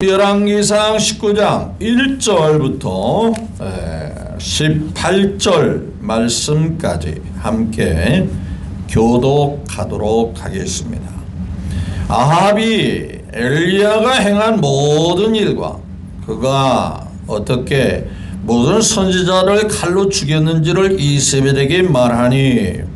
열왕기상 19장 1절부터 18절 말씀까지 함께 교독하도록 하겠습니다. 아합이 엘리야가 행한 모든 일과 그가 어떻게 모든 선지자를 칼로 죽였는지를 이세벨에게 말하니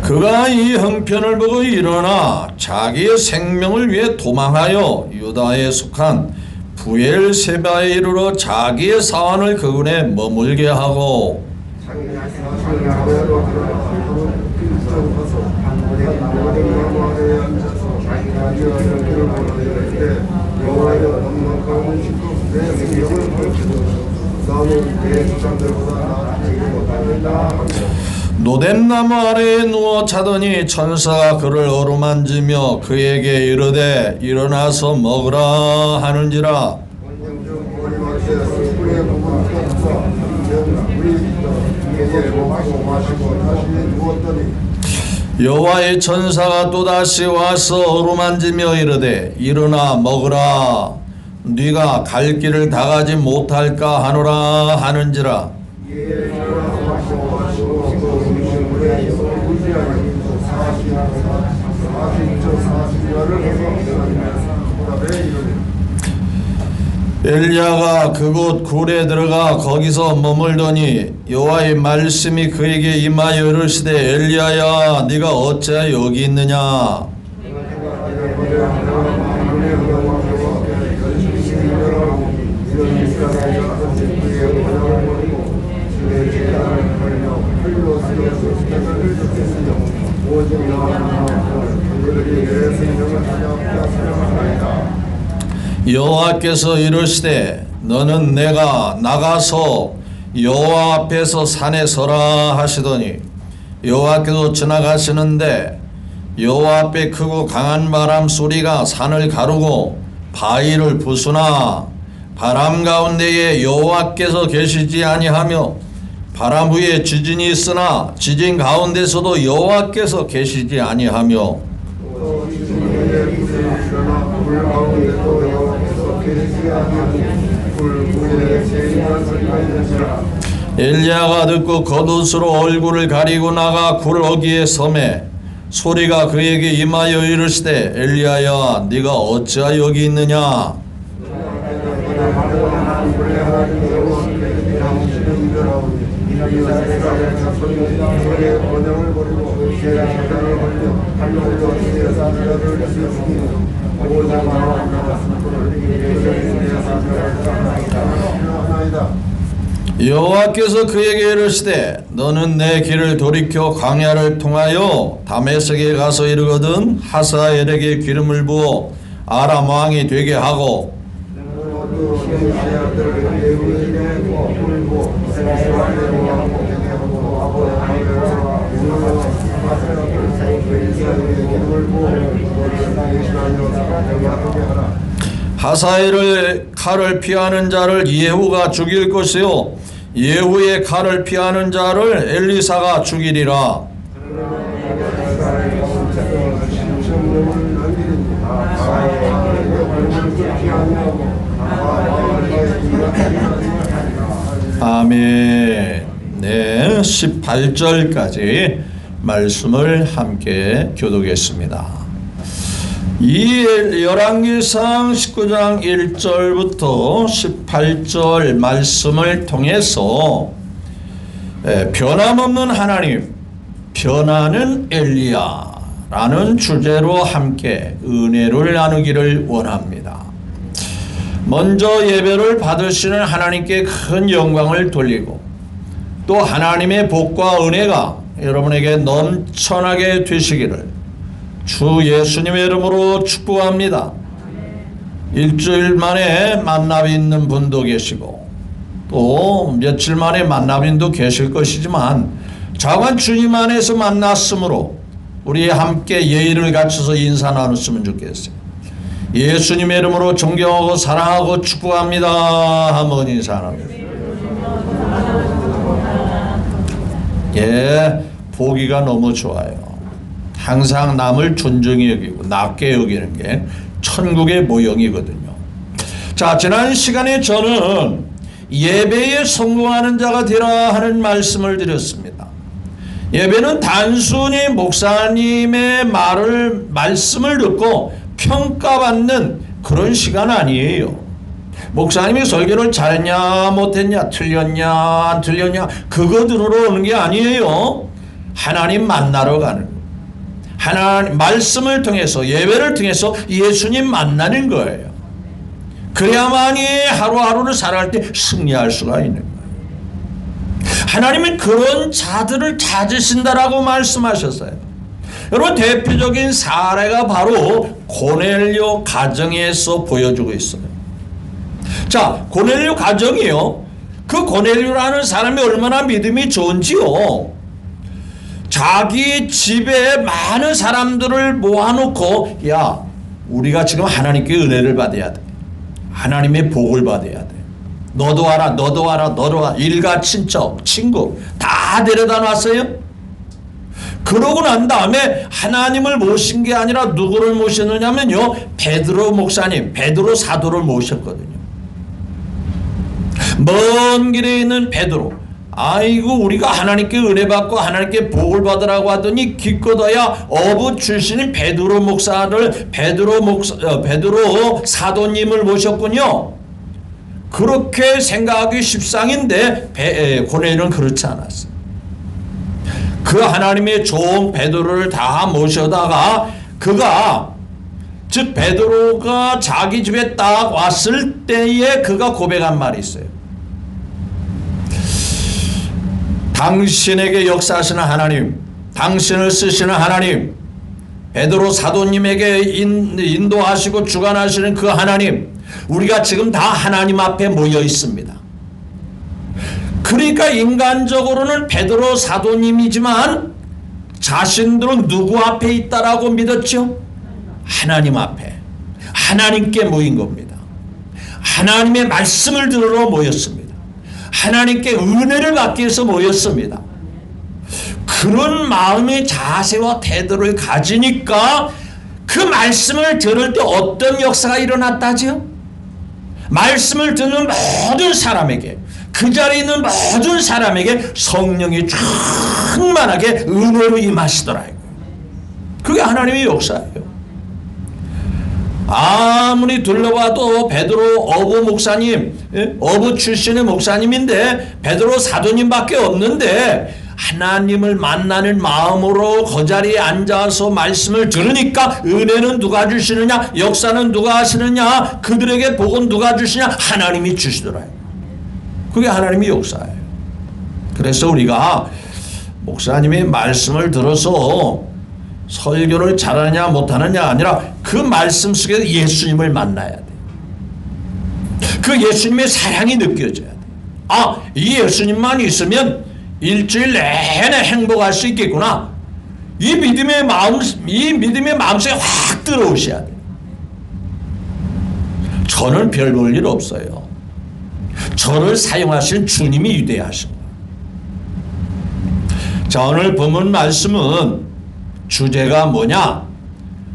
그가 이 형편을 보고 일어나 자기의 생명을 위해 도망하여 유다에 속한 부엘세바에 이르러 자기의 사환을 그군에 머물게 하고 노덴나무 아래에 누워 자더니 천사가 그를 어루만지며 그에게 이르되 일어나서 먹으라 하는지라. 여호와의 천사가 또다시 와서 어루만지며 이르되 일어나 먹으라. 네가 갈 길을 다 가지 못할까 하노라 하는지라. 엘리야가 그곳 굴에 들어가 거기서 머물더니 여호와의 말씀이 그에게 임하여 이르시되 엘리야야 네가 어찌 여기 있느냐. 여호와께서 이르시되 너는 내가 나가서 여호와 앞에서 산에 서라 하시더니 여호와께서 지나가시는데 여호와 앞에 크고 강한 바람 소리가 산을 가르고 바위를 부수나 바람 가운데에 여호와께서 계시지 아니하며 바람 위에 지진이 있으나 지진 가운데서도 여호와께서 계시지 아니하며 엘리야가 듣고 겉옷으로 얼굴을 가리고 나가 굴 어귀에 섬에 소리가 그에게 임하여 이르시되 엘리야야 네가 어찌하여 여기 있느냐. 여호와께서 그에게 이르시되 너는 내 길을 돌이켜 광야를 통하여 다메섹에 가서 이르거든 하사엘에게 기름을 부어 아람 왕이 되게 하고 하사엘의 칼을 피하는 자를 예후가 죽일 것이요 예후의 칼을 피하는 자를 엘리사가 죽이리라. 아멘. 네, 18절까지 말씀을 함께 교독했습니다. 이 열왕기상 19장 1절부터 18절 말씀을 통해서 변함없는 하나님, 변하는 엘리야라는 주제로 함께 은혜를 나누기를 원합니다. 먼저 예배를 받으시는 하나님께 큰 영광을 돌리고 또 하나님의 복과 은혜가 여러분에게 넘쳐나게 되시기를 주 예수님의 이름으로 축복합니다. 일주일 만에 만남이 있는 분도 계시고 또 며칠 만에 만남인도 계실 것이지만 자관 주님 안에서 만났으므로 우리 함께 예의를 갖춰서 인사 나눴으면 좋겠어요. 예수님의 이름으로 존경하고 사랑하고 축복합니다. 한번 인사합니다. 예, 보기가 너무 좋아요. 항상 남을 존중히 여기고 낮게 여기는 게 천국의 모형이거든요. 자, 지난 시간에 저는 예배에 성공하는 자가 되라 하는 말씀을 드렸습니다. 예배는 단순히 목사님의 말씀을 듣고 평가받는 그런 시간 아니에요. 목사님이 설교를 잘했냐 못했냐 틀렸냐 안 틀렸냐 그거 들으러 오는 게 아니에요. 하나님 만나러 가는 거예요. 하나님 말씀을 통해서 예배를 통해서 예수님 만나는 거예요. 그래야만이 하루하루를 살아갈 때 승리할 수가 있는 거예요. 하나님은 그런 자들을 찾으신다라고 말씀하셨어요. 여러분, 대표적인 사례가 바로 고넬료 가정에서 보여주고 있어요. 자, 고넬료 가정이요. 그 고넬료라는 사람이 얼마나 믿음이 좋은지요. 자기 집에 많은 사람들을 모아놓고, 야, 우리가 지금 하나님께 은혜를 받아야 돼. 하나님의 복을 받아야 돼. 너도 와라, 너도 와라, 너도 와. 일가, 친척, 친구 다 데려다 놨어요. 그러고 난 다음에 하나님을 모신 게 아니라 누구를 모셨느냐면요, 베드로 목사님, 베드로 사도를 모셨거든요. 먼 길에 있는 베드로, 아이고 우리가 하나님께 은혜 받고 하나님께 복을 받으라고 하더니 기껏어야 어부 출신인 베드로 목사를 베드로 사도님을 모셨군요. 그렇게 생각하기 십상인데 고넬료는 그렇지 않았어요. 그 하나님의 종 베드로를 다 모셔다가 그가, 즉 베드로가 자기 집에 딱 왔을 때에 그가 고백한 말이 있어요. 당신에게 역사하시는 하나님, 당신을 쓰시는 하나님, 베드로 사도님에게 인도하시고 주관하시는 그 하나님, 우리가 지금 다 하나님 앞에 모여 있습니다. 그러니까 인간적으로는 베드로 사도님이지만 자신들은 누구 앞에 있다라고 믿었죠? 하나님 앞에. 하나님께 모인 겁니다. 하나님의 말씀을 들으러 모였습니다. 하나님께 은혜를 받기 위해서 모였습니다. 그런 마음의 자세와 태도를 가지니까 그 말씀을 들을 때 어떤 역사가 일어났다지요? 말씀을 듣는 모든 사람에게, 그 자리에 있는 모든 사람에게 성령이 충만하게 은혜로 임하시더라고요. 그게 하나님의 역사예요. 아무리 둘러봐도 베드로 어부 목사님, 어부 출신의 목사님인데 베드로 사도님밖에 없는데 하나님을 만나는 마음으로 그 자리에 앉아서 말씀을 들으니까 은혜는 누가 주시느냐, 역사는 누가 하시느냐, 그들에게 복은 누가 주시냐, 하나님이 주시더라고요. 그게 하나님의 역사예요. 그래서 우리가 목사님의 말씀을 들어서 설교를 잘하느냐 못하느냐 아니라 그 말씀 속에서 예수님을 만나야 돼. 그 예수님의 사랑이 느껴져야 돼. 아, 이 예수님만 있으면 일주일 내내 행복할 수 있겠구나. 이 믿음의 마음속에 확 들어오셔야 돼. 저는 별 볼 일 없어요. 저를 사용하신 주님이 위대하신 거예요. 자, 오늘 본문 말씀은 주제가 뭐냐?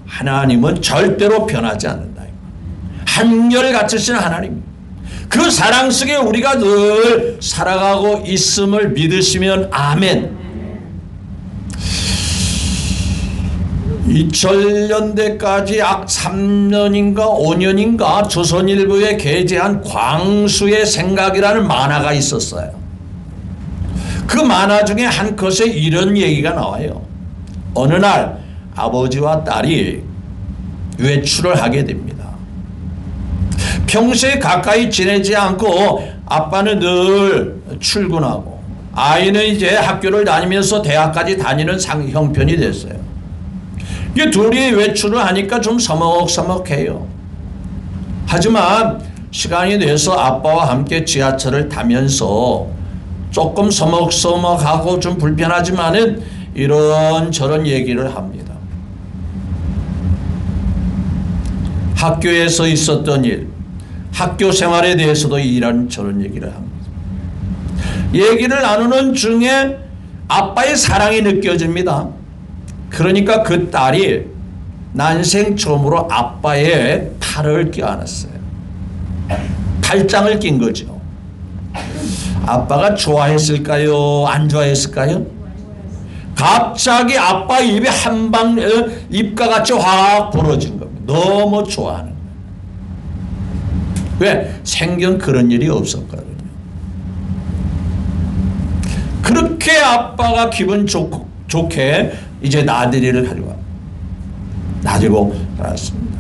하나님은 절대로 변하지 않는다. 한결같으신 하나님. 그 사랑 속에 우리가 늘 살아가고 있음을 믿으시면 아멘. 2000년대까지 약 3년인가 5년인가 조선일보에 게재한 광수의 생각이라는 만화가 있었어요. 그 만화 중에 한 컷에 이런 얘기가 나와요. 어느 날 아버지와 딸이 외출을 하게 됩니다. 평소에 가까이 지내지 않고 아빠는 늘 출근하고 아이는 이제 학교를 다니면서 대학까지 다니는 형편이 됐어요. 이 둘이 외출을 하니까 좀 서먹서먹해요. 하지만 시간이 돼서 아빠와 함께 지하철을 타면서 조금 서먹서먹하고 좀 불편하지만은 이런저런 얘기를 합니다. 학교에서 있었던 일, 학교 생활에 대해서도 이런저런 얘기를 합니다. 얘기를 나누는 중에 아빠의 사랑이 느껴집니다. 그러니까 그 딸이 난생 처음으로 아빠의 팔을 껴안았어요. 팔짱을 낀 거죠. 아빠가 좋아했을까요? 안 좋아했을까요? 갑자기 아빠 입에 한 방 입가 같이 확 벌어진 겁니다. 너무 좋아하는 거예요. 왜? 생전 그런 일이 없었거든요. 그렇게 아빠가 기분 좋게 이제 나들이를 가지고 갔습니다.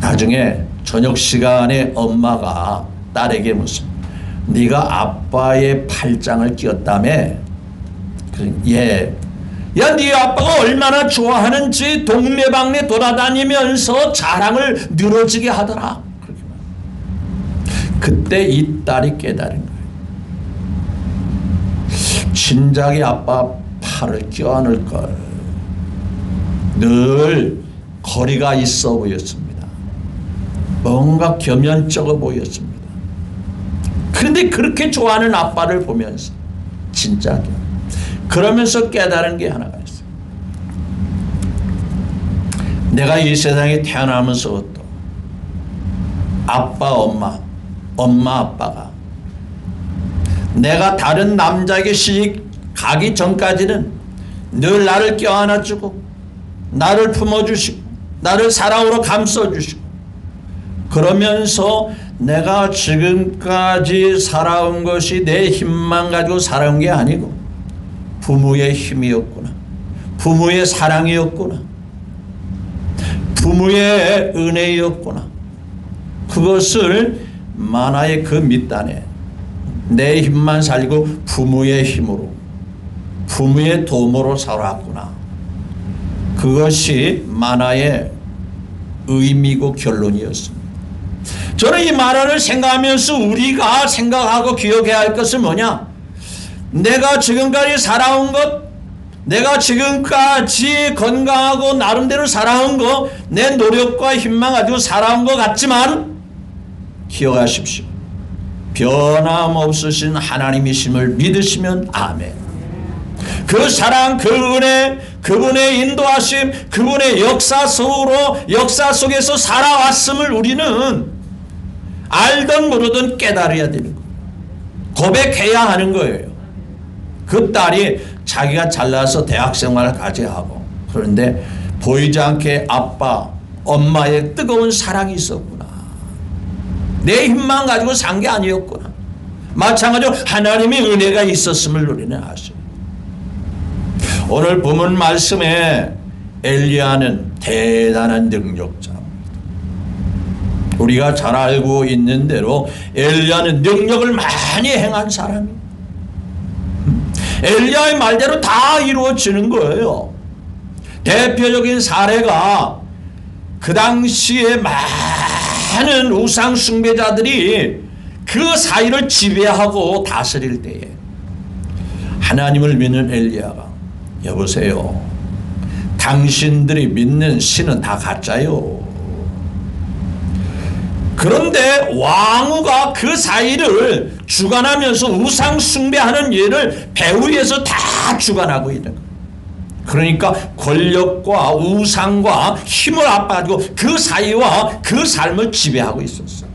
나중에 저녁 시간에 엄마가 딸에게 묻습니다. 네가 아빠의 팔짱을 끼었다며? 예. 야, 네 아빠가 얼마나 좋아하는지 동네방네 돌아다니면서 자랑을 늘어지게 하더라. 그때 이 딸이 깨달은 거예요. 진작에 아빠 팔을 껴안을 걸. 늘 거리가 있어 보였습니다. 뭔가 겸연쩍어 보였습니다. 그런데 그렇게 좋아하는 아빠를 보면서 진짜 그러면서 깨달은 게 하나가 있어요. 내가 이 세상에 태어나면서부터 아빠, 엄마, 아빠가 내가 다른 남자에게 시집 가기 전까지는 늘 나를 껴안아주고 나를 품어주시고 나를 사랑으로 감싸주시고 그러면서 내가 지금까지 살아온 것이 내 힘만 가지고 살아온 게 아니고 부모의 힘이었구나. 부모의 사랑이었구나. 부모의 은혜였구나. 그것을 만화의 그 밑단에 내 힘만 살고 부모의 힘으로 부모의 도움으로 살아왔구나. 그것이 만화의 의미고 결론이었습니다. 저는 이 만화를 생각하면서 우리가 생각하고 기억해야 할 것은 뭐냐? 내가 지금까지 살아온 것, 내가 지금까지 건강하고 나름대로 살아온 것, 내 노력과 힘만 가지고 살아온 것 같지만 기억하십시오. 변함없으신 하나님이심을 믿으시면 아멘. 그 사랑, 그 은혜, 그분의 인도하심, 그분의 역사 속에서 살아왔음을 우리는 알든 모르든 깨달아야 되는 거예요. 고백해야 하는 거예요. 그 딸이 자기가 잘나서 대학생활을 하고 그런데 보이지 않게 아빠, 엄마의 뜨거운 사랑이 있었구나. 내 힘만 가지고 산 게 아니었구나. 마찬가지로 하나님의 은혜가 있었음을 우리는 아시죠. 오늘 본문 말씀에 엘리야는 대단한 능력자입니다. 우리가 잘 알고 있는 대로 엘리야는 능력을 많이 행한 사람이에요. 엘리야의 말대로 다 이루어지는 거예요. 대표적인 사례가 그 당시에 많은 우상 숭배자들이 그 사이를 지배하고 다스릴 때에 하나님을 믿는 엘리야가 여보세요. 당신들이 믿는 신은 다 가짜요. 그런데 왕후가 그 사이를 주관하면서 우상 숭배하는 일을 배후에서 다 주관하고 있는 거예요. 그러니까 권력과 우상과 힘을 압박하고 그 사이와 그 삶을 지배하고 있었어요.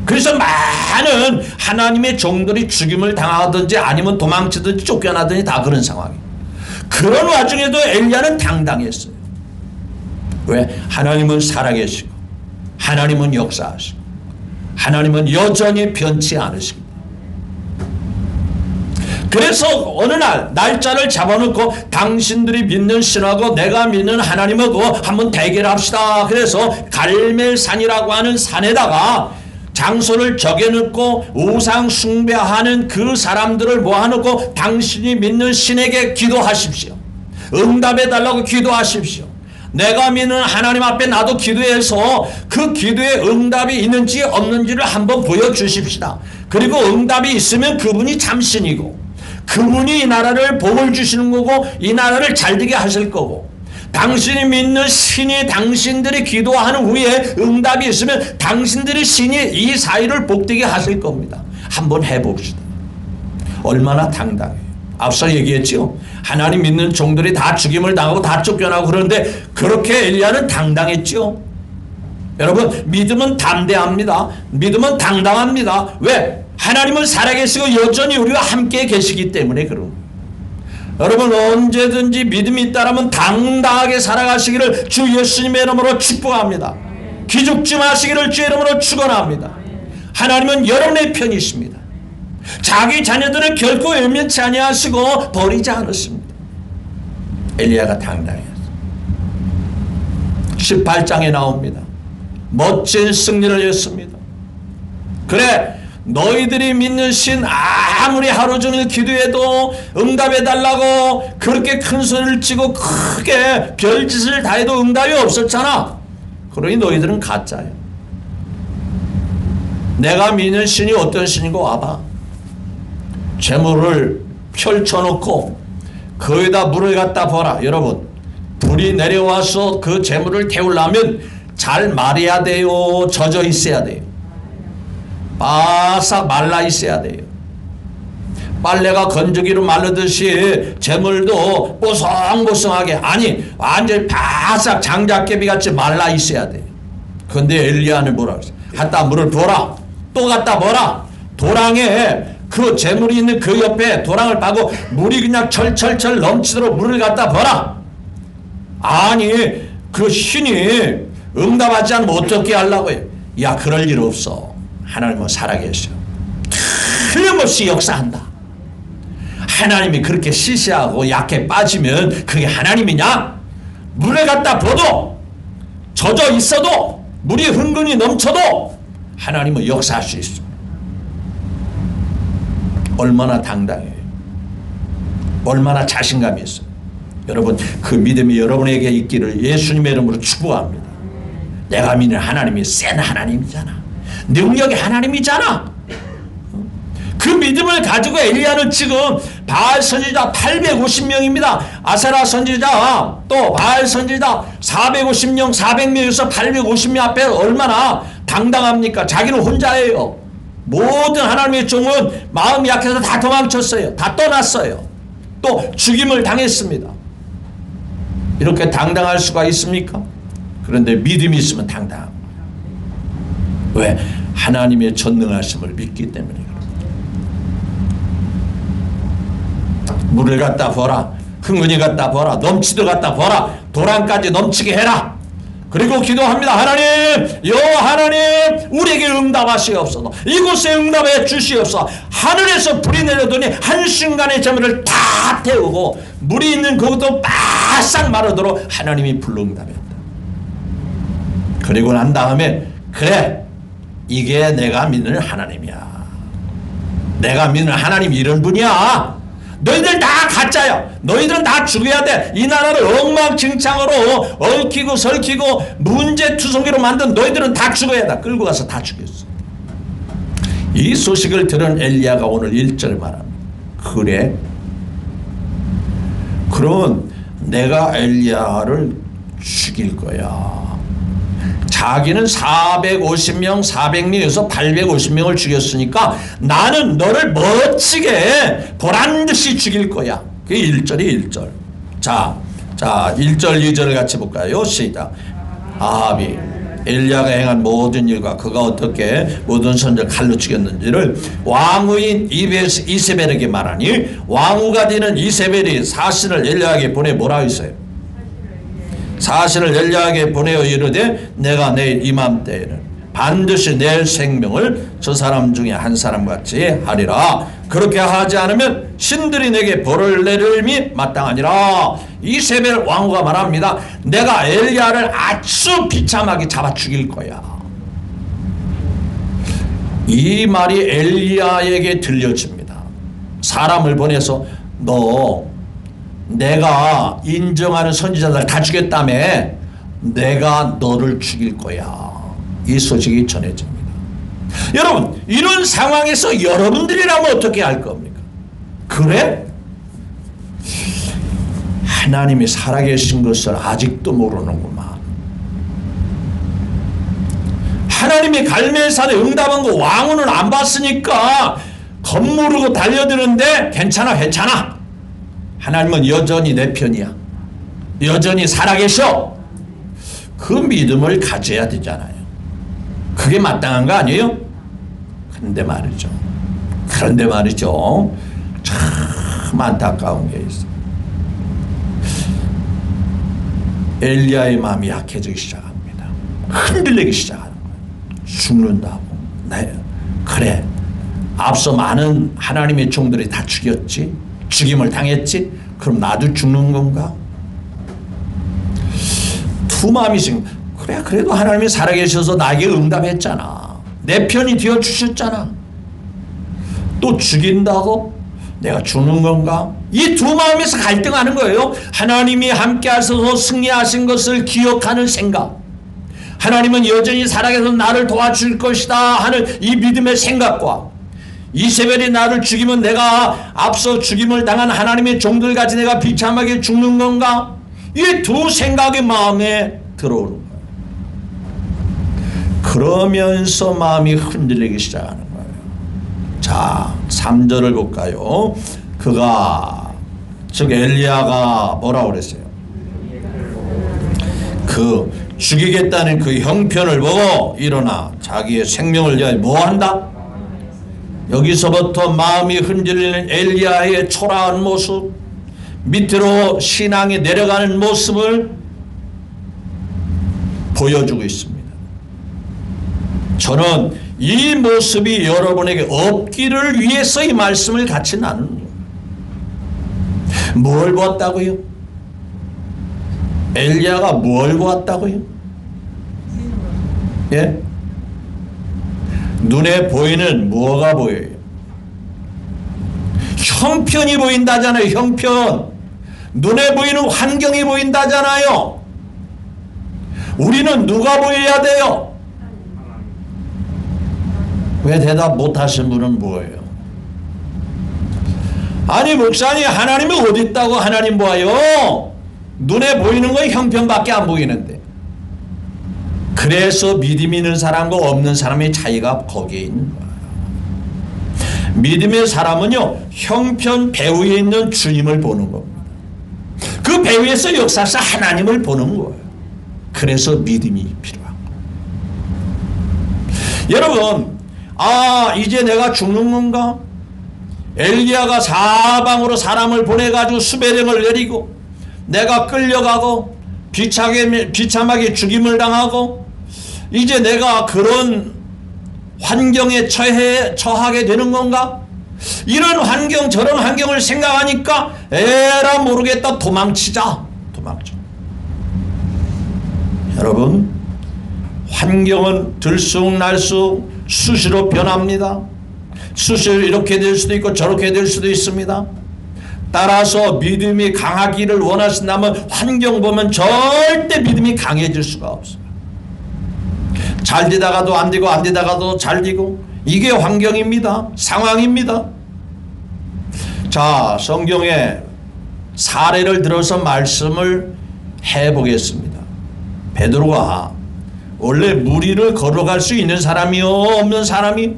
그래서 많은 하나님의 종들이 죽임을 당하든지 아니면 도망치든지 쫓겨나든지 다 그런 상황이에요. 그런 와중에도 엘리야는 당당했어요. 왜? 하나님은 살아계시고 하나님은 역사하시고 하나님은 여전히 변치 않으십니다. 그래서 어느 날 날짜를 잡아놓고 당신들이 믿는 신하고 내가 믿는 하나님하고 한번 대결합시다. 그래서 갈멜산이라고 하는 산에다가 장소를 정해놓고 우상 숭배하는 그 사람들을 모아놓고 당신이 믿는 신에게 기도하십시오. 응답해달라고 기도하십시오. 내가 믿는 하나님 앞에 나도 기도해서 그 기도에 응답이 있는지 없는지를 한번 보여주십시다. 그리고 응답이 있으면 그분이 참신이고 그분이 이 나라를 복을 주시는 거고 이 나라를 잘되게 하실 거고 당신이 믿는 신이 당신들이 기도하는 후에 응답이 있으면 당신들의 신이 이 사이를 복되게 하실 겁니다. 한번 해봅시다. 얼마나 당당해요. 앞서 얘기했죠. 하나님 믿는 종들이 다 죽임을 당하고 다 쫓겨나고 그러는데 그렇게 엘리야는 당당했죠. 여러분, 믿음은 담대합니다. 믿음은 당당합니다. 왜? 하나님은 살아계시고 여전히 우리와 함께 계시기 때문에 그런 거예요. 여러분, 언제든지 믿음이 있다면 당당하게 살아가시기를 주 예수님의 이름으로 축복합니다. 기죽지 마시기를 주의 이름으로 축원합니다. 하나님은 여러분의 편이십니다. 자기 자녀들을 결코 외면치 아니하시고 버리지 않으십니다. 엘리야가 당당했어요. 18장에 나옵니다. 멋진 승리를 했습니다. 그래, 너희들이 믿는 신 아무리 하루 종일 기도해도 응답해달라고 그렇게 큰 소리를 치고 크게 별짓을 다해도 응답이 없었잖아. 그러니 너희들은 가짜야. 내가 믿는 신이 어떤 신인고 와봐. 재물을 펼쳐놓고 거기다 물을 갖다 부어라. 여러분, 불이 내려와서 그 재물을 태우려면 잘 말해야 돼요? 젖어 있어야 돼요? 바싹 말라 있어야 돼요? 빨래가 건조기로 마르듯이 재물도 뽀송뽀송하게, 아니 완전히 바싹 장작개비 같이 말라 있어야 돼요. 그런데 엘리야는 뭐라 그랬어요? 갖다 물을 부어라. 또 갖다 부어라. 도랑에 그 재물이 있는 그 옆에 도랑을 파고 물이 그냥 철철철 넘치도록 물을 갖다 부어라. 아니 그 신이 응답하지 않으면 어떻게 하려고 해요? 야, 그럴 일 없어. 하나님은 살아계셔. 틀림없이 역사한다. 하나님이 그렇게 시시하고 약해 빠지면 그게 하나님이냐? 물에 갖다 부어도 젖어 있어도 물이 흥건히 넘쳐도 하나님은 역사할 수 있어. 얼마나 당당해요. 얼마나 자신감이 있어요. 여러분, 그 믿음이 여러분에게 있기를 예수님의 이름으로 축복합니다. 내가 믿는 하나님이 센 하나님이잖아. 능력의 하나님이잖아. 그 믿음을 가지고 엘리야는 지금 바알 선지자 850명입니다. 아세라 선지자 또 바알 선지자 450명, 400명에서 850명 앞에 얼마나 당당합니까? 자기는 혼자예요. 모든 하나님의 종은 마음이 약해서 다 도망쳤어요. 다 떠났어요. 또 죽임을 당했습니다. 이렇게 당당할 수가 있습니까? 그런데 믿음이 있으면 당당한 거예요. 왜? 하나님의 전능하심을 믿기 때문에 그렇습니다. 물을 갖다 부어라. 흥건히 갖다 부어라. 넘치도 갖다 부어라. 도랑까지 넘치게 해라. 그리고 기도합니다. 하나님, 하나님, 우리에게 응답하시옵소서. 이곳에 응답해 주시옵소서. 하늘에서 불이 내려더니 한순간에 재물을 다 태우고 물이 있는 그것도 바싹 마르도록 하나님이 불로 응답했다. 그리고 난 다음에 그래, 이게 내가 믿는 하나님이야. 내가 믿는 하나님이 이런 분이야. 너희들 다 가짜야. 너희들은 다 죽여야 돼. 이 나라를 엉망진창으로 얽히고 설키고 문제투성이로 만든 너희들은 다 죽어야 돼. 끌고 가서 다 죽였어. 이 소식을 들은 엘리야가 오늘 1절 말합니다. 그래? 그럼 내가 엘리야를 죽일 거야. 자기는 450명, 400명에서 850명을 죽였으니까 나는 너를 멋지게 보란듯이 죽일 거야. 그게 1절이 1절. 자, 1절, 2절을 같이 볼까요? 시작. 아합이 엘리야가 행한 모든 일과 그가 어떻게 모든 선지자를 칼로 죽였는지를 왕후인 이세벨에게 말하니 왕후가 되는 이세벨이 사신을 엘리야에게 보내 뭐라 했어요? 사신을 엘리야에게 보내어 이르되 내가 내일 이맘때에는 반드시 내 생명을 저 사람 중에 한 사람같이 하리라. 그렇게 하지 않으면 신들이 내게 벌을 내림이 마땅하니라. 이세벨 왕후가 말합니다. 내가 엘리야를 아주 비참하게 잡아 죽일 거야. 이 말이 엘리야에게 들려집니다. 사람을 보내서 너 내가 인정하는 선지자들 다 죽였다며 내가 너를 죽일 거야. 이 소식이 전해집니다. 여러분, 이런 상황에서 여러분들이라면 어떻게 할 겁니까? 그래? 하나님이 살아계신 것을 아직도 모르는구만. 하나님이 갈멜살에 응답한 거 왕후는 안 봤으니까 겁모르고 달려드는데 괜찮아 괜찮아. 하나님은 여전히 내 편이야. 여전히 살아계셔. 그 믿음을 가져야 되잖아요. 그게 마땅한 거 아니에요? 그런데 말이죠. 참 안타까운 게 있어. 엘리야의 마음이 약해지기 시작합니다. 흔들리기 시작하는 거예요. 죽는다고. 네. 그래. 앞서 많은 하나님의 종들이 다 죽였지. 죽임을 당했지. 그럼 나도 죽는 건가? 두 마음이 지금 그래 그래도 하나님이 살아계셔서 나에게 응답했잖아. 내 편이 되어주셨잖아. 또 죽인다고? 내가 죽는 건가? 이 두 마음에서 갈등하는 거예요. 하나님이 함께 하셔서 승리하신 것을 기억하는 생각, 하나님은 여전히 살아계셔서 나를 도와줄 것이다 하는 이 믿음의 생각과 이세벨이 나를 죽이면 내가 앞서 죽임을 당한 하나님의 종들같이 내가 비참하게 죽는 건가? 이 두 생각이 마음에 들어오는 거예요. 그러면서 마음이 흔들리기 시작하는 거예요. 자, 3절을 볼까요? 즉 엘리야가 뭐라고 그랬어요? 그 죽이겠다는 그 형편을 보고 일어나 자기의 생명을 위하여 뭐 한다? 여기서부터 마음이 흔들리는 엘리야의 초라한 모습, 밑으로 신앙이 내려가는 모습을 보여주고 있습니다. 저는 이 모습이 여러분에게 없기를 위해서 이 말씀을 같이 나누는 거예요. 뭘 보았다고요? 엘리야가 뭘 보았다고요? 예? 눈에 보이는 뭐가 보여요? 형편이 보인다잖아요. 형편. 눈에 보이는 환경이 보인다잖아요. 우리는 누가 보여야 돼요? 왜 대답 못하신 분은 뭐예요? 아니 목사님, 하나님이 어디 있다고 하나님 보아요? 눈에 보이는 건 형편밖에 안 보이는데. 그래서 믿음 있는 사람과 없는 사람의 차이가 거기에 있는 거예요. 믿음의 사람은요, 형편 배후에 있는 주님을 보는 겁니다. 그 배후에서 역사상 하나님을 보는 거예요. 그래서 믿음이 필요한 거예요. 여러분, 이제 내가 죽는 건가? 엘리야가 사방으로 사람을 보내가지고 수배령을 내리고 내가 끌려가고 비참하게 죽임을 당하고 이제 내가 그런 환경에 처하게 되는 건가? 이런 환경 저런 환경을 생각하니까 에라 모르겠다, 도망쳐. 여러분, 환경은 들쑥날쑥 수시로 변합니다. 수시로 이렇게 될 수도 있고 저렇게 될 수도 있습니다. 따라서 믿음이 강하기를 원하신다면 환경 보면 절대 믿음이 강해질 수가 없어요. 잘 되다가도 안 되고 안 되다가도 잘 되고, 이게 환경입니다. 상황입니다. 자, 성경에 사례를 들어서 말씀을 해보겠습니다. 베드로가 원래 물 위를 걸어갈 수 있는 사람이요, 없는 사람이?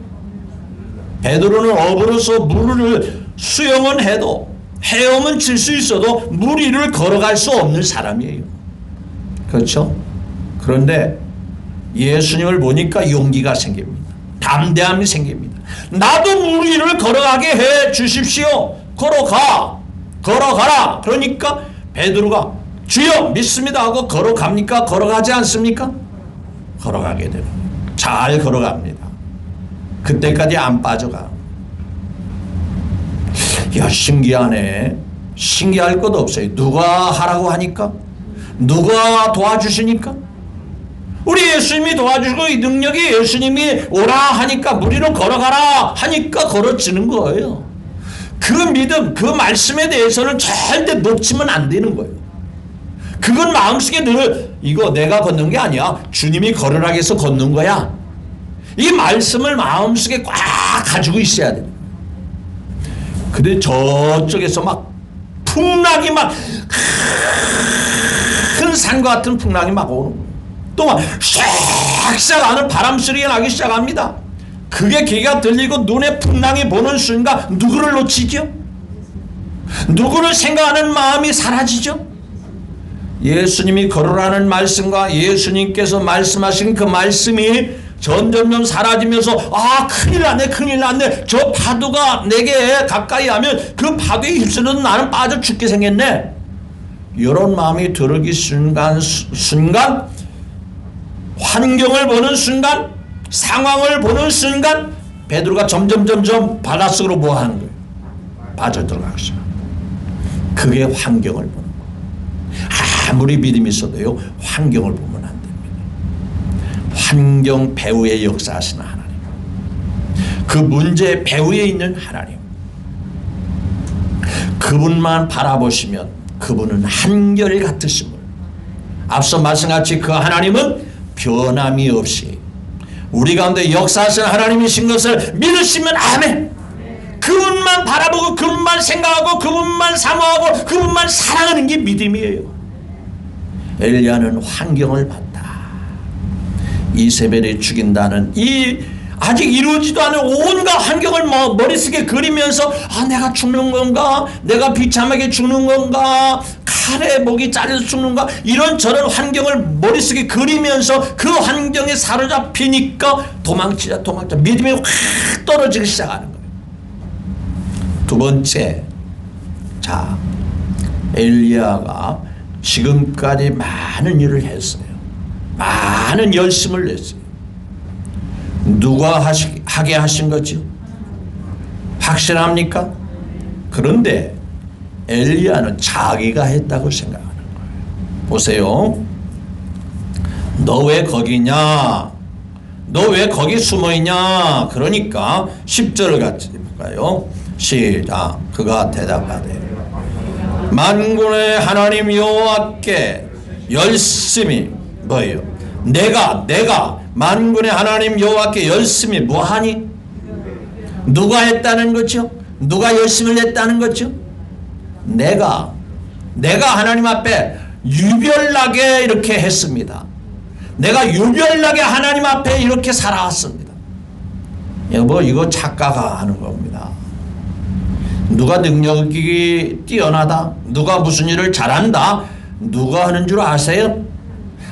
베드로는 어부로서 물을 수영은 해도 헤엄은 칠 수 있어도 물 위를 걸어갈 수 없는 사람이에요. 그렇죠? 그런데 예수님을 보니까 용기가 생깁니다. 담대함이 생깁니다. 나도 물 위를 걸어가게 해 주십시오. 걸어가라. 그러니까 베드로가 주여 믿습니다 하고 걸어갑니까? 걸어가지 않습니까? 걸어가게 됩니다. 잘 걸어갑니다. 그때까지 안 빠져가. 야, 신기하네. 신기할 것 없어요. 누가 하라고 하니까? 누가 도와주시니까? 우리 예수님이 도와주시고 이 능력이 예수님이 오라 하니까, 물 위로 걸어가라 하니까 걸어지는 거예요. 그 믿음, 그 말씀에 대해서는 절대 놓치면 안 되는 거예요. 그건 마음속에 늘 이거 내가 걷는 게 아니야. 주님이 걸으라 해서 걷는 거야. 이 말씀을 마음속에 꽉 가지고 있어야 돼. 근데 저쪽에서 막 풍랑이 막 큰 산과 같은 풍랑이 막 오는 거예요. 또 막 샥샥 하는 바람 소리가 나기 시작합니다. 그게 귀가 들리고 눈에 풍랑이 보는 순간 누구를 놓치죠? 누구를 생각하는 마음이 사라지죠? 예수님이 걸으라는 말씀과 예수님께서 말씀하신 그 말씀이 점점점 사라지면서 아 큰일 났네 큰일 났네 저 파도가 내게 가까이 하면 그 파도에 휩쓸려서 나는 빠져 죽게 생겼네 이런 마음이 들기 순간 환경을 보는 순간 상황을 보는 순간 베드로가 점점 바닷속으로 뭐 하는 거예요? 빠져들어가기 시작. 그게 환경을 보는 거예요. 아무리 믿음이 있어도요 환경을 보면 안 됩니다. 환경 배후에 역사하시는 하나님, 그 문제 배후에 있는 하나님, 그분만 바라보시면 그분은 한결 같으신 분. 앞서 말씀같이 그 하나님은 변함이 없이 우리 가운데 역사하시는 하나님이신 것을 믿으시면 아멘. 그분만 바라보고 그분만 생각하고 그분만 사모하고 그분만 사랑하는 게 믿음이에요. 엘리야는 환경을 봤다. 이세벨이 죽인다는 이 아직 이루어지도 않은 온갖 환경을 머릿속에 그리면서 아 내가 죽는 건가? 내가 비참하게 죽는 건가? 칼에 목이 잘려서 죽는가? 이런저런 환경을 머릿속에 그리면서 그 환경에 사로잡히니까 도망치자 믿음이 확 떨어지기 시작하는 거예요. 두 번째, 자 엘리야가 지금까지 많은 일을 했어요. 많은 열심을 냈어요. 누가 하게 하신 거죠? 확실합니까? 그런데 엘리야는 자기가 했다고 생각하는 거예요. 보세요. 너 왜 거기냐? 너 왜 거기 숨어있냐? 그러니까 10절을 같이 볼까요? 시작. 그가 대답하되 만군의 하나님 여호와께 열심히 뭐예요? 내가 만군의 하나님 여호와께 열심히 뭐하니? 누가 했다는 거죠? 누가 열심을 냈다는 거죠? 내가 하나님 앞에 유별나게 이렇게 했습니다. 내가 유별나게 하나님 앞에 이렇게 살아왔습니다. 여보 이거 작가가 하는 겁니다. 누가 능력이 뛰어나다, 누가 무슨 일을 잘한다, 누가 하는 줄 아세요?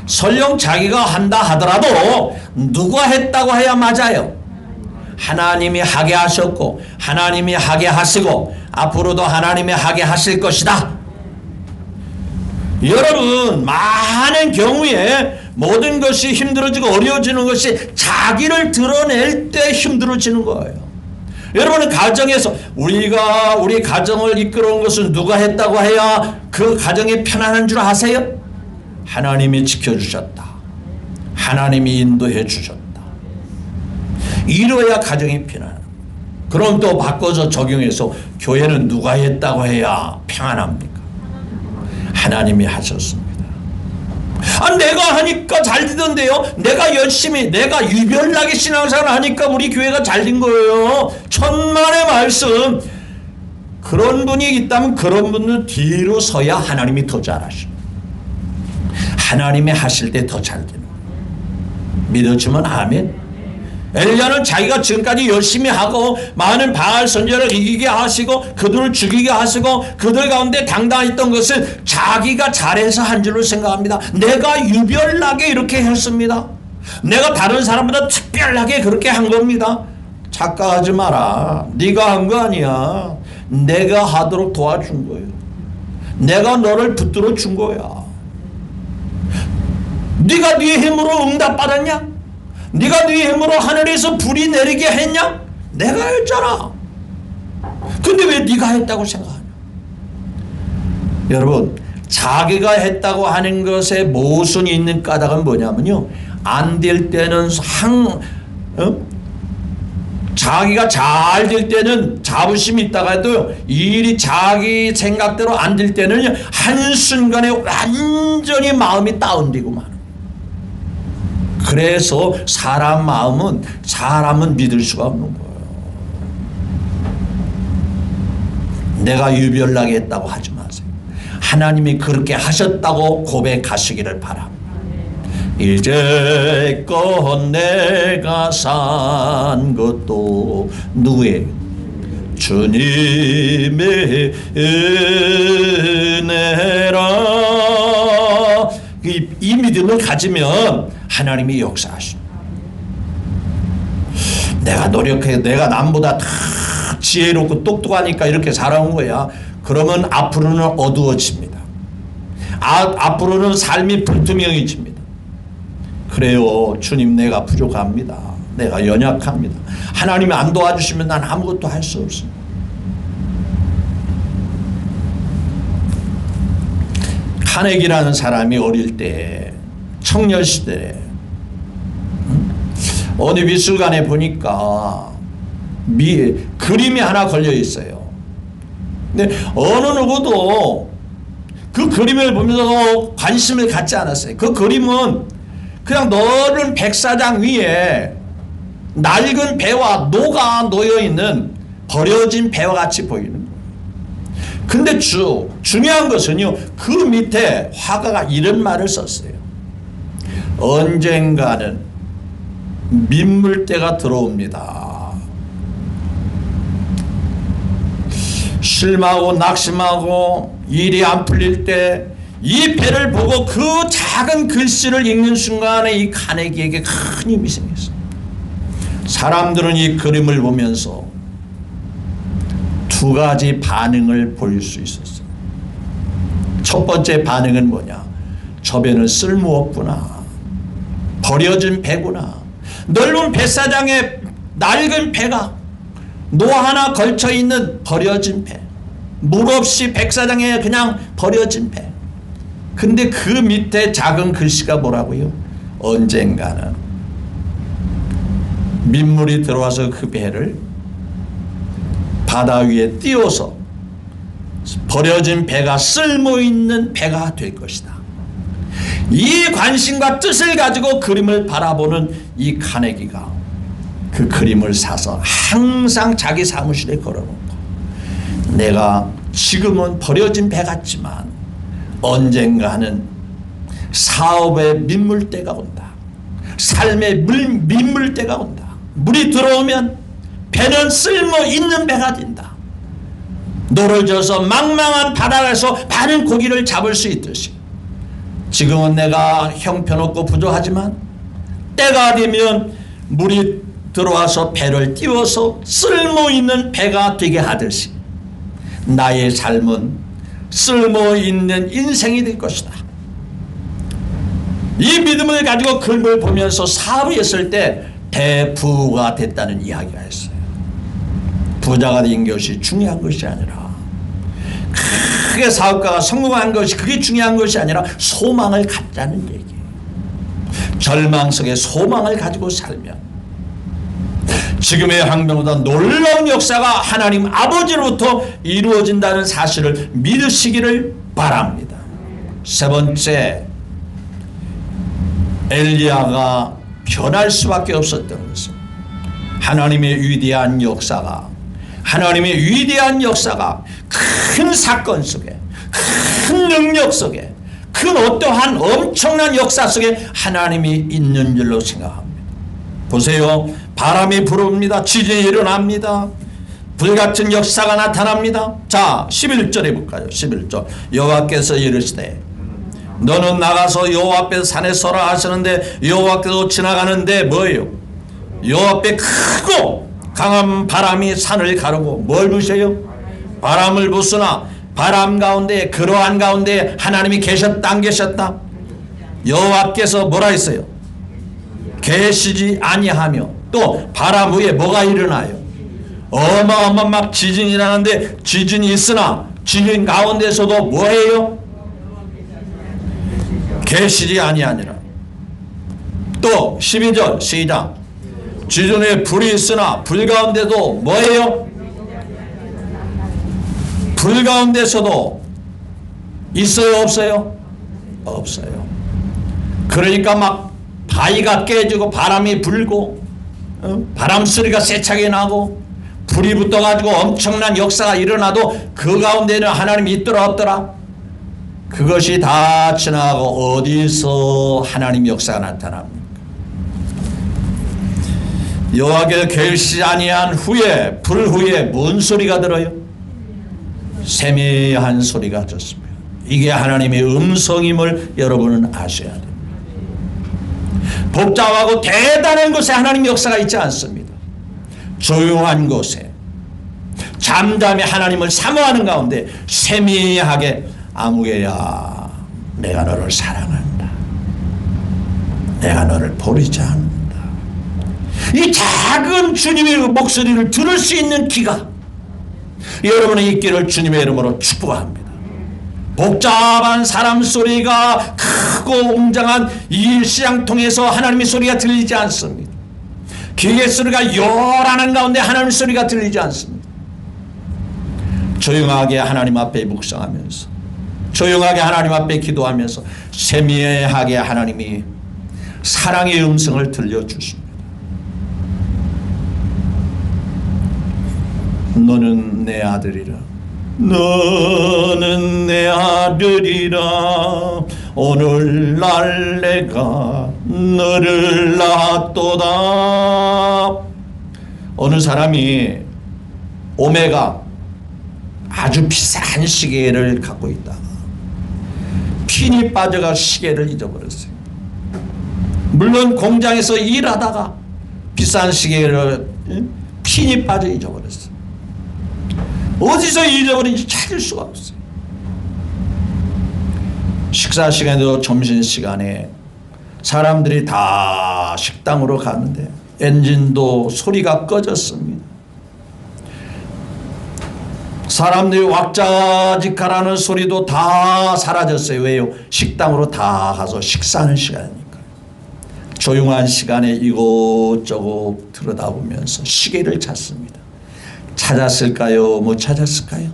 설령 자기가 한다 하더라도 누가 했다고 해야 맞아요. 하나님이 하게 하셨고 하나님이 하게 하시고 앞으로도 하나님이 하게 하실 것이다. 여러분 많은 경우에 모든 것이 힘들어지고 어려워지는 것이 자기를 드러낼 때 힘들어지는 거예요. 여러분은 가정에서 우리 가정을 이끌어온 것은 누가 했다고 해야 그 가정이 편안한 줄 아세요? 하나님이 지켜주셨다. 하나님이 인도해 주셨다. 이래야 가정이 편안합니다. 그럼 또 바꿔서 적용해서 교회는 누가 했다고 해야 평안합니까? 하나님이 하셨습니다. 아, 내가 하니까 잘 되던데요. 내가 열심히 내가 유별나게 신앙생활 하니까 우리 교회가 잘 된 거예요. 천만의 말씀. 그런 분이 있다면 그런 분은 뒤로 서야 하나님이 더 잘하십니다. 하나님이 하실 때 더 잘 되는 거예요. 믿어주면 아멘. 엘리야는 자기가 지금까지 열심히 하고 많은 바알 선지자를 이기게 하시고 그들을 죽이게 하시고 그들 가운데 당당했던 것은 자기가 잘해서 한 줄로 생각합니다. 내가 유별나게 이렇게 했습니다. 내가 다른 사람보다 특별하게 그렇게 한 겁니다. 착각하지 마라. 네가 한 거 아니야. 내가 하도록 도와준 거예요. 내가 너를 붙들어 준 거야. 네가 네 힘으로 응답받았냐? 네가 네 힘으로 하늘에서 불이 내리게 했냐? 내가 했잖아. 근데 왜 네가 했다고 생각하냐? 여러분 자기가 했다고 하는 것에 모순이 있는 까닭은 뭐냐면요, 안 될 때는 자기가 잘 될 때는 자부심이 있다가 해도 일이 자기 생각대로 안 될 때는 한순간에 완전히 마음이 다운되고 만. 그래서 사람은 믿을 수가 없는 거예요. 내가 유별나게 했다고 하지 마세요. 하나님이 그렇게 하셨다고 고백하시기를 바랍니다. 이제껏 내가 산 것도 누구의? 주님의 은혜라. 이 믿음을 가지면 하나님이 역사하십니다. 내가 노력해, 내가 남보다 다 지혜롭고 똑똑하니까 이렇게 살아온 거야. 그러면 앞으로는 어두워집니다. 앞으로는 삶이 불투명해집니다. 그래요. 주님, 내가 부족합니다. 내가 연약합니다. 하나님이 안 도와주시면 난 아무것도 할 수 없습니다. 카네기라는 사람이 어릴 때, 청년 시대에 어느 미술관에 보니까 그림이 하나 걸려 있어요. 근데 어느 누구도 그 그림을 보면서 관심을 갖지 않았어요. 그 그림은 그냥 넓은 백사장 위에 낡은 배와 노가 놓여있는 버려진 배와 같이 보이는 거예요. 근데 중요한 것은요, 그 밑에 화가가 이런 말을 썼어요. 언젠가는 민물때가 들어옵니다. 실망하고 낙심하고 일이 안 풀릴 때 이 배를 보고 그 작은 글씨를 읽는 순간에 이 카네기에게 큰 힘이 생겼어요. 사람들은 이 그림을 보면서 두 가지 반응을 보일 수 있었어요. 첫 번째 반응은 뭐냐? 저 배는 쓸모없구나. 버려진 배구나. 넓은 뱃사장에 낡은 배가 노 하나 걸쳐있는 버려진 배. 물 없이 백사장에 그냥 버려진 배. 근데 그 밑에 작은 글씨가 뭐라고요? 언젠가는 민물이 들어와서 그 배를 바다 위에 띄워서 버려진 배가 쓸모있는 배가 될 것이다. 이 관심과 뜻을 가지고 그림을 바라보는 이 카네기가 그 그림을 사서 항상 자기 사무실에 걸어놓고, 내가 지금은 버려진 배 같지만 언젠가는 사업의 민물때가 온다. 삶의 민물때가 온다. 물이 들어오면 배는 쓸모있는 배가 된다. 노를 져서 망망한 바다에서 많은 고기를 잡을 수 있듯이 지금은 내가 형편없고 부족하지만 때가 되면 물이 들어와서 배를 띄워서 쓸모있는 배가 되게 하듯이 나의 삶은 쓸모있는 인생이 될 것이다. 이 믿음을 가지고 그림을 보면서 사업했을 때 대부가 됐다는 이야기가 있어요. 부자가 된 것이 중요한 것이 아니라, 크게 사업가가 성공한 것이 그게 중요한 것이 아니라 소망을 갖자는 얘기예요. 절망 속에 소망을 가지고 살면 지금의 환경보다 놀라운 역사가 하나님 아버지로부터 이루어진다는 사실을 믿으시기를 바랍니다. 세 번째, 엘리야가 변할 수밖에 없었던 것은 하나님의 위대한 역사가 큰 사건 속에, 큰 능력 속에, 큰 어떠한 엄청난 역사 속에 하나님이 있는 줄로 생각합니다. 보세요. 바람이 불어옵니다. 지진이 일어납니다. 불같은 역사가 나타납니다. 자, 11절에 볼까요? 11절. 여호와께서 이르시되 너는 나가서 여호와 앞에 산에 서라 하시는데, 여호와께서 지나가는데 뭐예요? 여호와 앞에 크고 강한 바람이 산을 가르고 뭘 부셔요? 바람을 부수나 바람 가운데, 그러한 가운데 하나님이 계셨다 안 계셨다? 여호와께서 뭐라 했어요? 계시지 아니하며, 또 바람 위에 뭐가 일어나요? 어마어마한 막 지진이 일어나는데, 지진이 있으나 지진 가운데서도 뭐예요? 계시지 아니하니라. 또 12절 시작. 지진 위에 불이 있으나 불 가운데도 뭐예요? 불 가운데서도 있어요 없어요? 없어요. 그러니까 막 바위가 깨지고 바람이 불고 바람 소리가 세차게 나고 불이 붙어가지고 엄청난 역사가 일어나도 그 가운데는 하나님이 있더라 없더라? 그것이 다 지나가고 어디서 하나님 역사가 나타납니까? 여호와께서 계시지 아니한 후에, 불 후에 뭔 소리가 들어요? 세미한 소리가 듣습니다. 이게 하나님의 음성임을 여러분은 아셔야 됩니다. 복잡하고 대단한 곳에 하나님의 역사가 있지 않습니다. 조용한 곳에 잠잠히 하나님을 사모하는 가운데 세미하게, 아무개야 내가 너를 사랑한다, 내가 너를 버리지 않는다, 이 작은 주님의 목소리를 들을 수 있는 귀가 여러분의 있기를 주님의 이름으로 축복합니다. 복잡한 사람 소리가 크고 웅장한 이 시장 통해서 하나님의 소리가 들리지 않습니다. 기계 소리가 요란한 가운데 하나님의 소리가 들리지 않습니다. 조용하게 하나님 앞에 묵상하면서, 조용하게 하나님 앞에 기도하면서 세미하게 하나님이 사랑의 음성을 들려주십니다. 너는 내 아들이라, 너는 내 아들이라, 오늘날 내가 너를 낳았도다. 어느 사람이 오메가 아주 비싼 시계를 갖고 있다가 핀이 빠져가 시계를 잊어버렸어요. 물론 공장에서 일하다가 비싼 시계를 핀이 빠져 잊어버렸어요. 어디서 잊어버린지 찾을 수가 없어요. 식사 시간에도 점심시간에 사람들이 다 식당으로 가는데 엔진도 소리가 꺼졌습니다. 사람들이 왁자지껄하는 소리도 다 사라졌어요. 왜요? 식당으로 다 가서 식사하는 시간이니까. 조용한 시간에 이곳저곳 들여다보면서 시계를 찾습니다. 찾았을까요? 못 찾았을까요?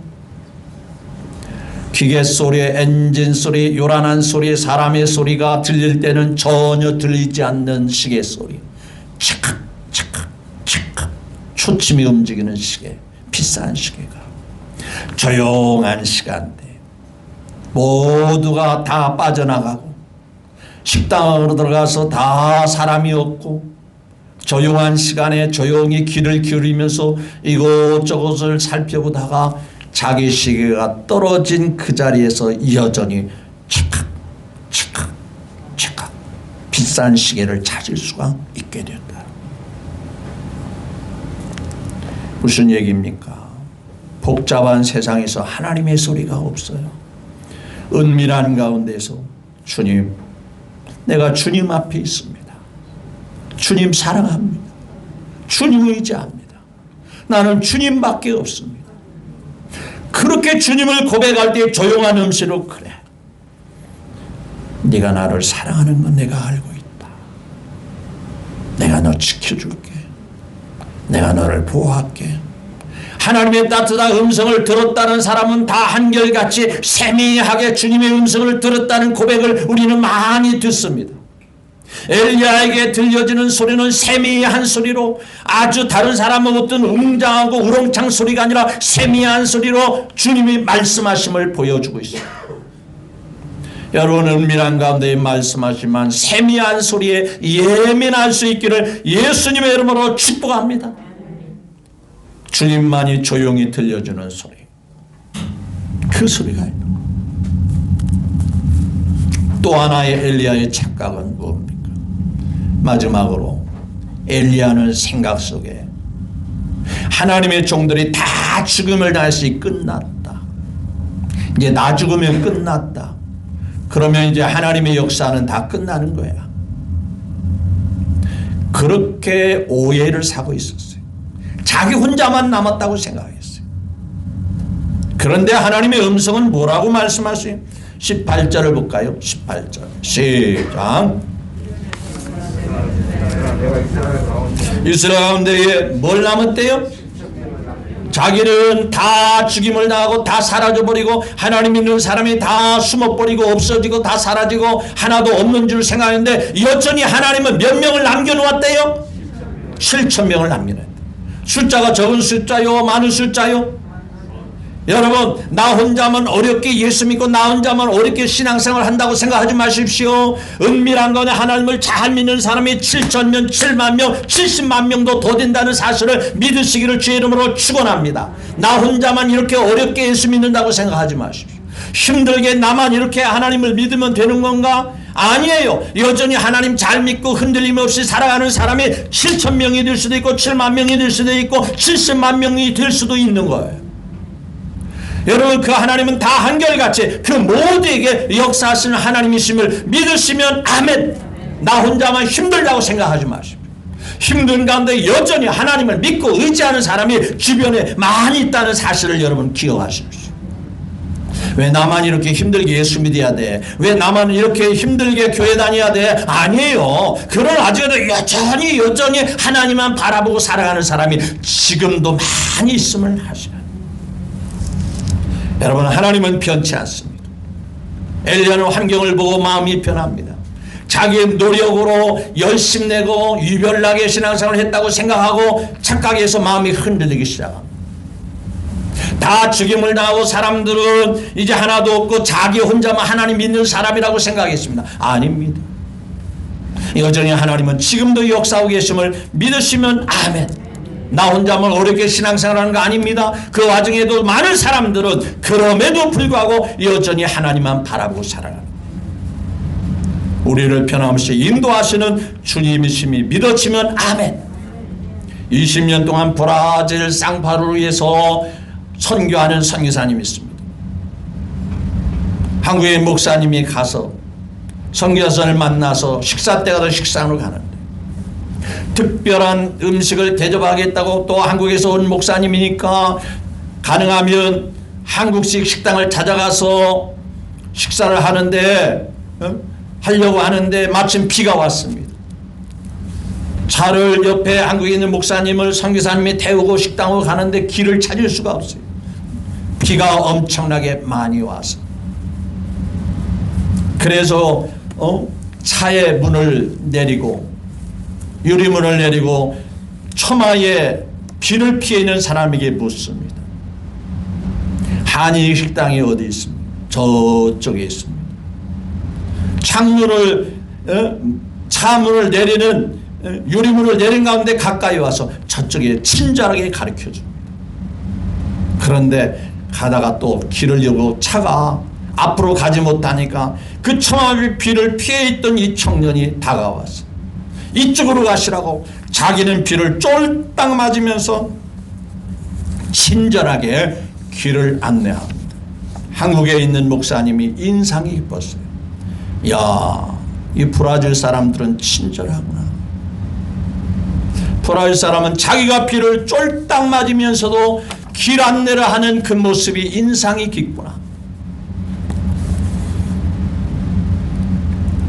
기계 소리, 엔진 소리, 요란한 소리, 사람의 소리가 들릴 때는 전혀 들리지 않는 시계 소리. 칙칵 칙칵 칙칵 초침이 움직이는 시계, 비싼 시계가 조용한 시간대 모두가 다 빠져나가고 식당으로 들어가서 다 사람이 없고 조용한 시간에 조용히 귀를 기울이면서 이곳저곳을 살펴보다가 자기 시계가 떨어진 그 자리에서 여전히 칙칵 칙칵 칙칵 비싼 시계를 찾을 수가 있게 된다. 무슨 얘기입니까? 복잡한 세상에서 하나님의 소리가 없어요. 은밀한 가운데서 주님, 내가 주님 앞에 있습니다. 주님 사랑합니다. 주님 의지합니다. 나는 주님밖에 없습니다. 그렇게 주님을 고백할 때 조용한 음성으로, 그래, 네가 나를 사랑하는 건 내가 알고 있다. 내가 너 지켜줄게. 내가 너를 보호할게. 하나님의 따뜻한 음성을 들었다는 사람은 다 한결같이 세미하게 주님의 음성을 들었다는 고백을 우리는 많이 듣습니다. 엘리야에게 들려지는 소리는 세미한 소리로, 아주 다른 사람은 어떤 웅장하고 우렁찬 소리가 아니라 세미한 소리로 주님이 말씀하심을 보여주고 있습니다. 여러분, 은밀한 가운데 말씀하시지만 세미한 소리에 예민할 수 있기를 예수님의 이름으로 축복합니다. 주님만이 조용히 들려주는 소리, 그 소리가 있는 거예요. 또 하나의 엘리야의 착각은 뭡니까? 마지막으로 엘리야는 생각 속에 하나님의 종들이 다 죽음을 당했으니 끝났다. 이제 나 죽으면 끝났다. 그러면 이제 하나님의 역사는 다 끝나는 거야. 그렇게 오해를 사고 있었어요. 자기 혼자만 남았다고 생각했어요. 그런데 하나님의 음성은 뭐라고 말씀하세요? 18절을 볼까요? 18절 시작. 이스라엘 가운데에 뭘 남았대요? 자기는 다 죽임을 당하고 다 사라져버리고 하나님 믿는 사람이 다 숨어버리고 없어지고 다 사라지고 하나도 없는 줄 생각했는데 여전히 하나님은 몇 명을 남겨놓았대요? 7,000명을 남겨놨대요. 숫자가 적은 숫자요, 많은 숫자요? 여러분, 나 혼자만 어렵게 예수 믿고 나 혼자만 어렵게 신앙생활 한다고 생각하지 마십시오. 은밀한 건에 하나님을 잘 믿는 사람이 7,000명, 7만 명, 70만 명도 더 된다는 사실을 믿으시기를 주의 이름으로 축원합니다. 나 혼자만 이렇게 어렵게 예수 믿는다고 생각하지 마십시오. 힘들게 나만 이렇게 하나님을 믿으면 되는 건가? 아니에요. 여전히 하나님 잘 믿고 흔들림 없이 살아가는 사람이 7,000명이 될 수도 있고 7만 명이 될 수도 있고 70만 명이 될 수도 있는 거예요. 여러분, 그 하나님은 다 한결같이 그 모두에게 역사하시는 하나님이심을 믿으시면 아멘. 나 혼자만 힘들다고 생각하지 마십시오. 힘든 가운데 여전히 하나님을 믿고 의지하는 사람이 주변에 많이 있다는 사실을 여러분 기억하십시오. 왜 나만 이렇게 힘들게 예수 믿어야 돼? 왜 나만 이렇게 힘들게 교회 다녀야 돼? 아니에요. 그런 아직도 여전히 하나님만 바라보고 살아가는 사람이 지금도 많이 있음을 하시는. 여러분, 하나님은 변치 않습니다. 엘리야는 환경을 보고 마음이 변합니다. 자기 노력으로 열심 내고 유별나게 신앙생활을 했다고 생각하고 착각해서 마음이 흔들리기 시작합니다. 다 죽임을 당하고 사람들은 이제 하나도 없고 자기 혼자만 하나님 믿는 사람이라고 생각했습니다. 아닙니다. 여전히 하나님은 지금도 역사하고 계심을 믿으시면 아멘. 나 혼자만 어렵게 신앙생활하는 거 아닙니다. 그 와중에도 많은 사람들은 그럼에도 불구하고 여전히 하나님만 바라보고 살아가는, 우리를 변함없이 인도하시는 주님이심이 믿어지면 아멘. 20년 동안 브라질 상파루에서 선교하는 선교사님이 있습니다. 한국의 목사님이 가서 선교사를 만나서 식사 때가 더 식상으로 가는데 특별한 음식을 대접하겠다고, 또 한국에서 온 목사님이니까 가능하면 한국식 식당을 찾아가서 식사를 하려고 하는데 마침 비가 왔습니다. 차를 옆에 한국에 있는 목사님을 선교사님이 태우고 식당으로 가는데 길을 찾을 수가 없어요. 비가 엄청나게 많이 와서. 그래서 차의 문을 내리고 유리문을 내리고 처마에 비를 피해 있는 사람에게 묻습니다. 한인 식당이 어디 있습니까? 저쪽에 있습니다. 차문을 내리는 유리문을 내린 가운데 가까이 와서 저쪽에 친절하게 가르쳐줍니다. 그런데 가다가 또 길을 잃고 차가 앞으로 가지 못하니까 그 처마에 비를 피해 있던 이 청년이 다가왔어요. 이쪽으로 가시라고 자기는 비를 쫄딱 맞으면서 친절하게 길을 안내합니다. 한국에 있는 목사님이 인상이 깊었어요. 야, 이 브라질 사람들은 친절하구나. 브라질 사람은 자기가 비를 쫄딱 맞으면서도 길 안내를 하는 그 모습이 인상이 깊구나.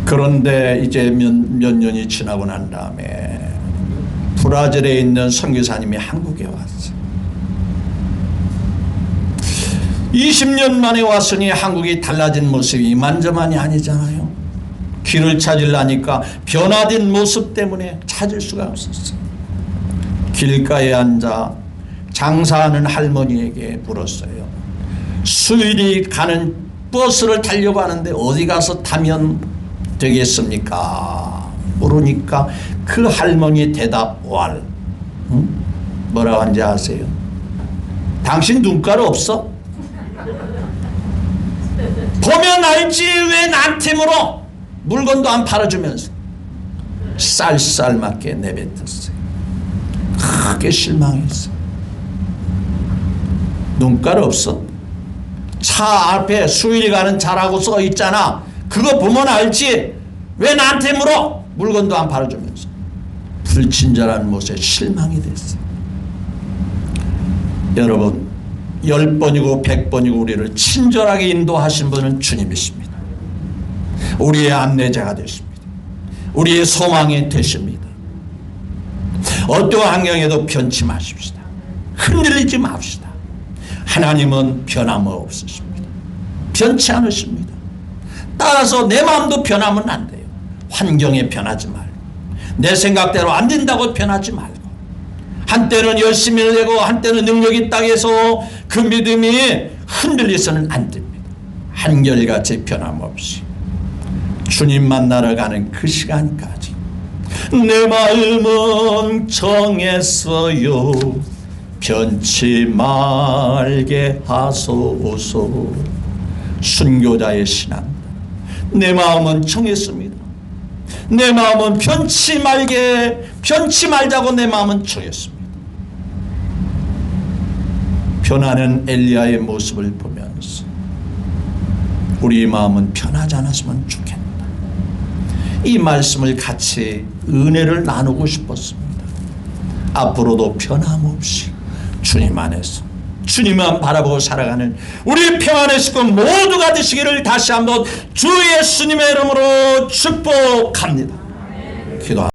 그런데 이제 몇 년이 지나고 난 다음에 브라질에 있는 선교사님이 한국에 왔어요. 20년 만에 왔으니 한국이 달라진 모습이 이만저만이 아니잖아요. 길을 찾으려니까 변화된 모습 때문에 찾을 수가 없었어요. 길가에 앉아 장사하는 할머니에게 물었어요. 수일이 가는 버스를 타려고 하는데 어디 가서 타면 되겠습니까? 물으니까 그 할머니 대답 뭐라고 하는지 아세요? 당신 눈가루 없어? 보면 알지 왜 나한테 물어? 물건도 안 팔아주면서 쌀쌀맞게 내뱉었어요. 크게 실망했어요. 눈가루 없어? 차 앞에 수일이 가는 차라고 써 있잖아. 그거 보면 알지 왜 나한테 물어? 물건도 안 팔아주면서 불친절한 모습에 실망이 됐어요. 여러분, 10번이고 100번이고 우리를 친절하게 인도하신 분은 주님이십니다. 우리의 안내자가 되십니다. 우리의 소망이 되십니다. 어떠한 환경에도 변치 마십시다. 흔들리지 맙시다. 하나님은 변함없으십니다. 변치 않으십니다. 따라서 내 마음도 변하면 안 돼요. 환경에 변하지 말고 내 생각대로 안 된다고 변하지 말고 한때는 열심히 되고 한때는 능력이 있다고 해서 그 믿음이 흔들려서는 안 됩니다. 한결같이 변함없이 주님 만나러 가는 그 시간까지 내 마음은 정했어요. 변치 말게 하소서. 순교자의 신앙. 내 마음은 정했습니다. 내 마음은 변치 말자고 내 마음은 정했습니다. 변하는 엘리야의 모습을 보면서 우리 마음은 변하지 않았으면 좋겠다. 이 말씀을 같이 은혜를 나누고 싶었습니다. 앞으로도 변함없이 주님 안에서 주님만 바라보고 살아가는 우리 평안의 식구 모두가 되시기를 다시 한번 주 예수님의 이름으로 축복합니다. 기도합니다.